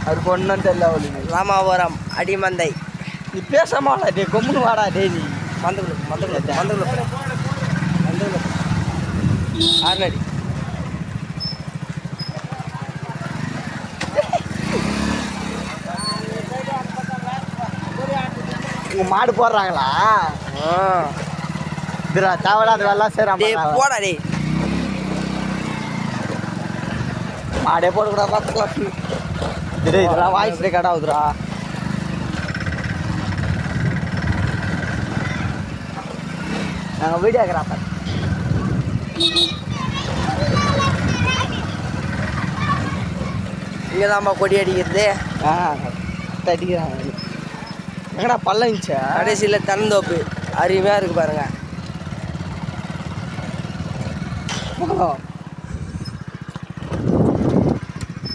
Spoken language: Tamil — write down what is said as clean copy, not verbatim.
அவருக்கு ஒன்றும் தெரியல அவளுக்கு. ராமாபுரம் அடிமந்தை. நீ பேச மாட்டா டே, கொம்முன்னு வாடா டே. நீ மந்தகுளம் ஆர்னடி. உங்க மாடு போடுறாங்களா? இதுரா தேவையில்லாத வேலை செய்யறான். போடா டே. மாடே போடக்கூடாது பார்த்துக்கலாம். இதெல்லாம் வாய்ஸ் ரெக்கார்ட் ஆகுதுரா. நாங்கள் வீடியோகிராஃபர். இங்கே தான்ப்பா கொடி அடிக்கிறது. அடிக்கிறாங்க. எங்கடா பள்ளம் இருந்துச்சா? கடைசியில் தென்னந்தோப்பு அருமையாக இருக்குது பாருங்கள்.